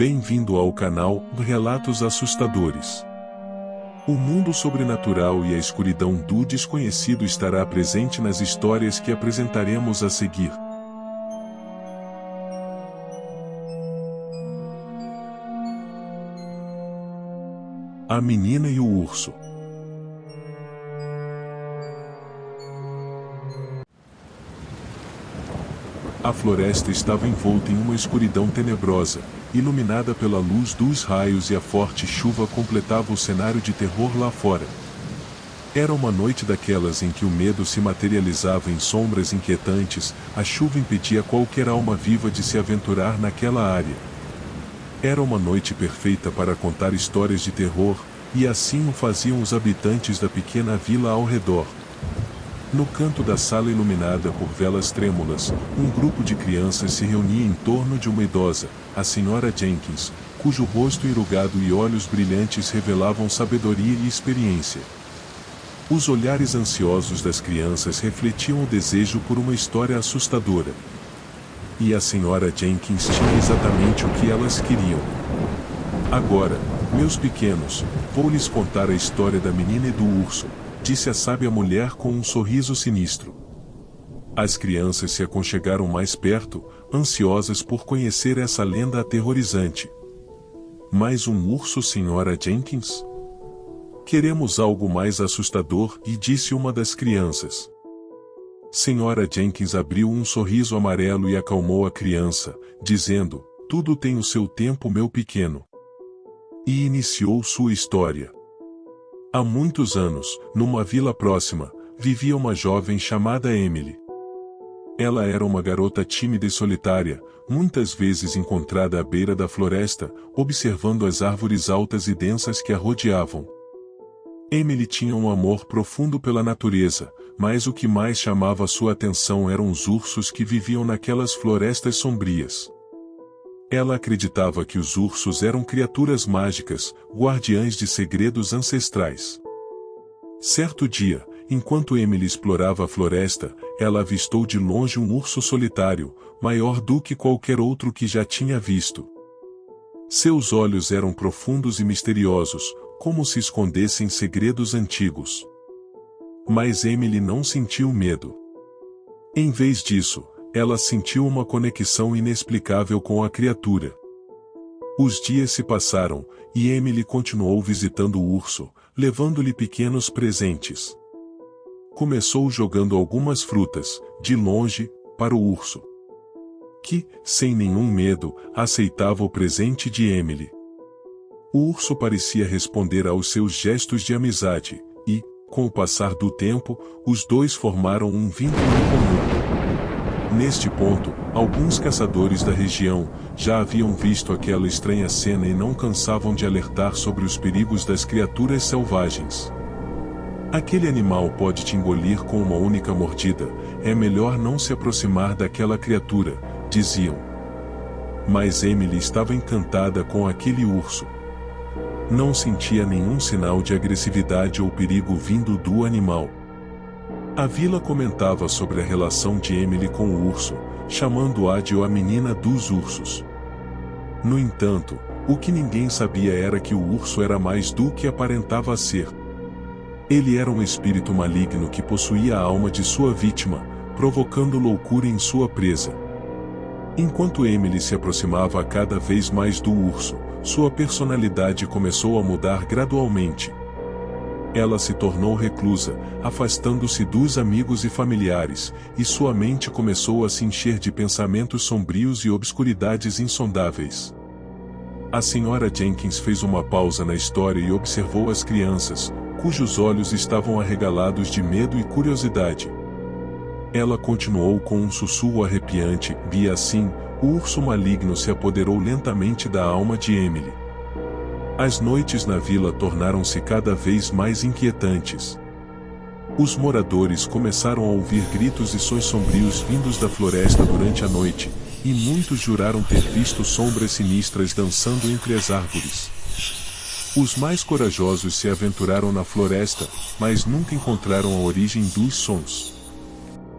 Bem-vindo ao canal Relatos Assustadores. O mundo sobrenatural e a escuridão do desconhecido estará presente nas histórias que apresentaremos a seguir. A Menina e o Urso. A floresta estava envolta em uma escuridão tenebrosa, iluminada pela luz dos raios, e a forte chuva completava o cenário de terror lá fora. Era uma noite daquelas em que o medo se materializava em sombras inquietantes. A chuva impedia qualquer alma viva de se aventurar naquela área. Era uma noite perfeita para contar histórias de terror, e assim o faziam os habitantes da pequena vila ao redor. No canto da sala iluminada por velas trêmulas, um grupo de crianças se reunia em torno de uma idosa, a Sra. Jenkins, cujo rosto enrugado e olhos brilhantes revelavam sabedoria e experiência. Os olhares ansiosos das crianças refletiam o desejo por uma história assustadora. E a Sra. Jenkins tinha exatamente o que elas queriam. Agora, meus pequenos, vou lhes contar a história da menina e do urso, disse a sábia mulher com um sorriso sinistro. As crianças se aconchegaram mais perto, ansiosas por conhecer essa lenda aterrorizante. Mais um urso, Sra. Jenkins? Queremos algo mais assustador, e disse uma das crianças. Sra. Jenkins abriu um sorriso amarelo e acalmou a criança, dizendo: "Tudo tem o seu tempo, meu pequeno." E iniciou sua história. Há muitos anos, numa vila próxima, vivia uma jovem chamada Emily. Ela era uma garota tímida e solitária, muitas vezes encontrada à beira da floresta, observando as árvores altas e densas que a rodeavam. Emily tinha um amor profundo pela natureza, mas o que mais chamava sua atenção eram os ursos que viviam naquelas florestas sombrias. Ela acreditava que os ursos eram criaturas mágicas, guardiães de segredos ancestrais. Certo dia, enquanto Emily explorava a floresta, ela avistou de longe um urso solitário, maior do que qualquer outro que já tinha visto. Seus olhos eram profundos e misteriosos, como se escondessem segredos antigos. Mas Emily não sentiu medo. Em vez disso, ela sentiu uma conexão inexplicável com a criatura. Os dias se passaram, e Emily continuou visitando o urso, levando-lhe pequenos presentes. Começou jogando algumas frutas, de longe, para o urso, que, sem nenhum medo, aceitava o presente de Emily. O urso parecia responder aos seus gestos de amizade, e, com o passar do tempo, os dois formaram um vínculo comum. Neste ponto, alguns caçadores da região já haviam visto aquela estranha cena e não cansavam de alertar sobre os perigos das criaturas selvagens. "Aquele animal pode te engolir com uma única mordida, é melhor não se aproximar daquela criatura", diziam. Mas Emily estava encantada com aquele urso. Não sentia nenhum sinal de agressividade ou perigo vindo do animal. A vila comentava sobre a relação de Emily com o urso, chamando-a de a menina dos ursos. No entanto, o que ninguém sabia era que o urso era mais do que aparentava ser. Ele era um espírito maligno que possuía a alma de sua vítima, provocando loucura em sua presa. Enquanto Emily se aproximava cada vez mais do urso, sua personalidade começou a mudar gradualmente. Ela se tornou reclusa, afastando-se dos amigos e familiares, e sua mente começou a se encher de pensamentos sombrios e obscuridades insondáveis. A Sra. Jenkins fez uma pausa na história e observou as crianças, cujos olhos estavam arregalados de medo e curiosidade. Ela continuou com um sussurro arrepiante, e assim, o urso maligno se apoderou lentamente da alma de Emily. As noites na vila tornaram-se cada vez mais inquietantes. Os moradores começaram a ouvir gritos e sons sombrios vindos da floresta durante a noite, e muitos juraram ter visto sombras sinistras dançando entre as árvores. Os mais corajosos se aventuraram na floresta, mas nunca encontraram a origem dos sons.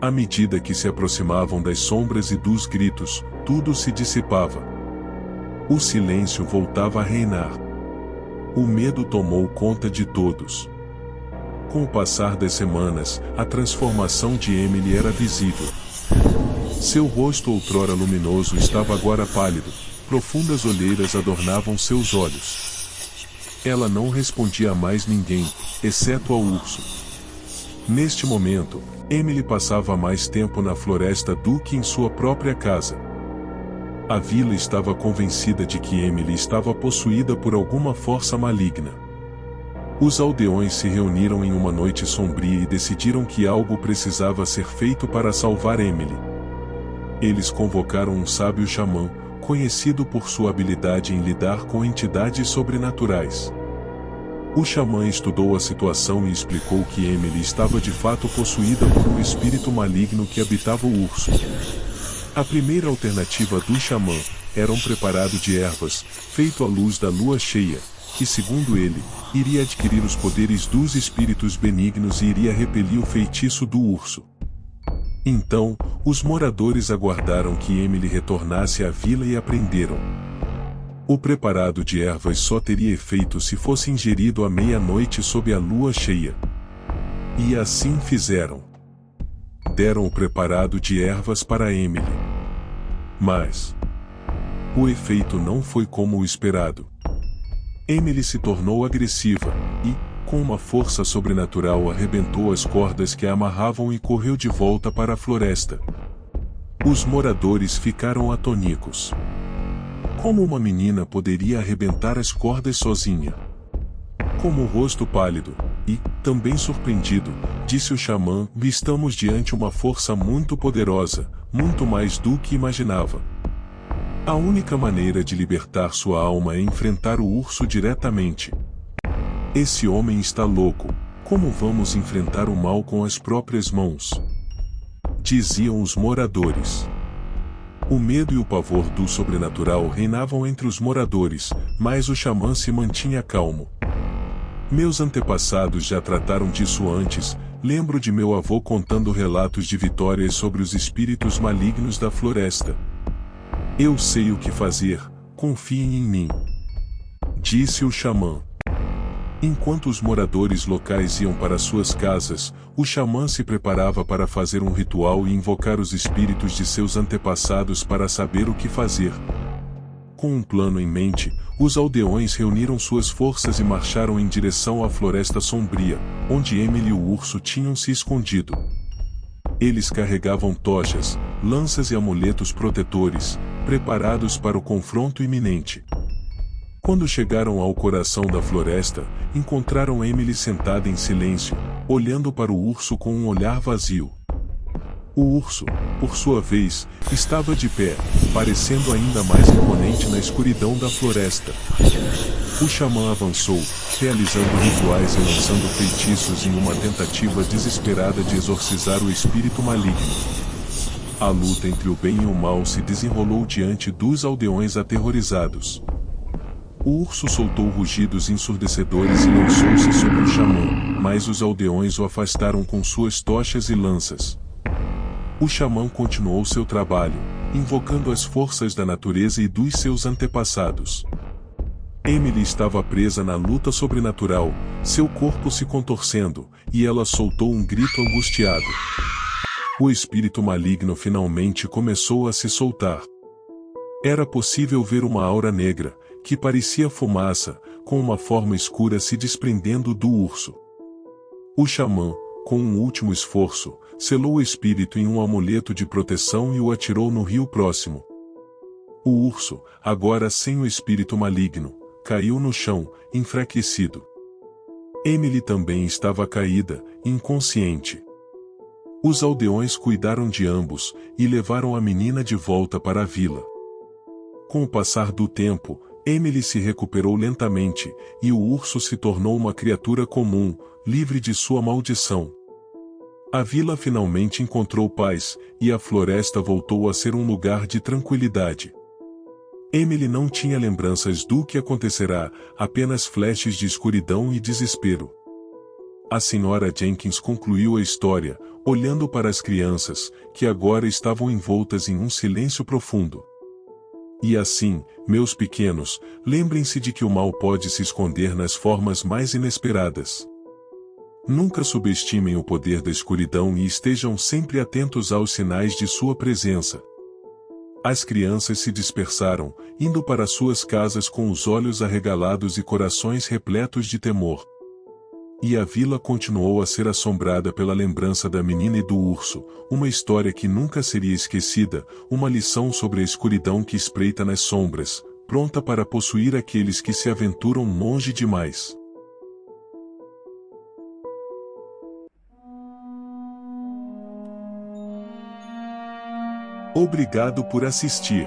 À medida que se aproximavam das sombras e dos gritos, tudo se dissipava. O silêncio voltava a reinar. O medo tomou conta de todos. Com o passar das semanas, a transformação de Emily era visível. Seu rosto outrora luminoso estava agora pálido, profundas olheiras adornavam seus olhos. Ela não respondia a mais ninguém, exceto ao urso. Neste momento, Emily passava mais tempo na floresta do que em sua própria casa. A vila estava convencida de que Emily estava possuída por alguma força maligna. Os aldeões se reuniram em uma noite sombria e decidiram que algo precisava ser feito para salvar Emily. Eles convocaram um sábio xamã, conhecido por sua habilidade em lidar com entidades sobrenaturais. O xamã estudou a situação e explicou que Emily estava de fato possuída por um espírito maligno que habitava o urso. A primeira alternativa do xamã era um preparado de ervas, feito à luz da lua cheia, que segundo ele, iria adquirir os poderes dos espíritos benignos e iria repelir o feitiço do urso. Então, os moradores aguardaram que Emily retornasse à vila e a prenderam. O preparado de ervas só teria efeito se fosse ingerido à meia-noite sob a lua cheia. E assim fizeram. Deram o preparado de ervas para Emily. Mas o efeito não foi como o esperado. Emily se tornou agressiva e, com uma força sobrenatural, arrebentou as cordas que a amarravam e correu de volta para a floresta. Os moradores ficaram atônicos. Como uma menina poderia arrebentar as cordas sozinha? Com o rosto pálido, e, também surpreendido, disse o xamã: estamos diante uma força muito poderosa, muito mais do que imaginava. A única maneira de libertar sua alma é enfrentar o urso diretamente. Esse homem está louco, como vamos enfrentar o mal com as próprias mãos? Diziam os moradores. O medo e o pavor do sobrenatural reinavam entre os moradores, mas o xamã se mantinha calmo. Meus antepassados já trataram disso antes, lembro de meu avô contando relatos de vitórias sobre os espíritos malignos da floresta. Eu sei o que fazer, confiem em mim. Disse o xamã. Enquanto os moradores locais iam para suas casas, o xamã se preparava para fazer um ritual e invocar os espíritos de seus antepassados para saber o que fazer. Com um plano em mente, os aldeões reuniram suas forças e marcharam em direção à floresta sombria, onde Emily e o urso tinham se escondido. Eles carregavam tochas, lanças e amuletos protetores, preparados para o confronto iminente. Quando chegaram ao coração da floresta, encontraram Emily sentada em silêncio, olhando para o urso com um olhar vazio. O urso, por sua vez, estava de pé, parecendo ainda mais imponente na escuridão da floresta. O xamã avançou, realizando rituais e lançando feitiços em uma tentativa desesperada de exorcizar o espírito maligno. A luta entre o bem e o mal se desenrolou diante dos aldeões aterrorizados. O urso soltou rugidos ensurdecedores e lançou-se sobre o xamã, mas os aldeões o afastaram com suas tochas e lanças. O xamã continuou seu trabalho, invocando as forças da natureza e dos seus antepassados. Emily estava presa na luta sobrenatural, seu corpo se contorcendo, e ela soltou um grito angustiado. O espírito maligno finalmente começou a se soltar. Era possível ver uma aura negra, que parecia fumaça, com uma forma escura se desprendendo do urso. O xamã, com um último esforço, selou o espírito em um amuleto de proteção e o atirou no rio próximo. O urso, agora sem o espírito maligno, caiu no chão, enfraquecido. Emily também estava caída, inconsciente. Os aldeões cuidaram de ambos, e levaram a menina de volta para a vila. Com o passar do tempo, Emily se recuperou lentamente, e o urso se tornou uma criatura comum, livre de sua maldição. A vila finalmente encontrou paz, e a floresta voltou a ser um lugar de tranquilidade. Emily não tinha lembranças do que acontecerá, apenas flashes de escuridão e desespero. A senhora Jenkins concluiu a história, olhando para as crianças, que agora estavam envoltas em um silêncio profundo. E assim, meus pequenos, lembrem-se de que o mal pode se esconder nas formas mais inesperadas. Nunca subestimem o poder da escuridão e estejam sempre atentos aos sinais de sua presença. As crianças se dispersaram, indo para suas casas com os olhos arregalados e corações repletos de temor. E a vila continuou a ser assombrada pela lembrança da menina e do urso, uma história que nunca seria esquecida, uma lição sobre a escuridão que espreita nas sombras, pronta para possuir aqueles que se aventuram longe demais. Obrigado por assistir.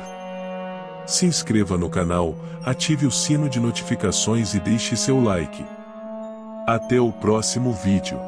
Se inscreva no canal, ative o sino de notificações e deixe seu like. Até o próximo vídeo.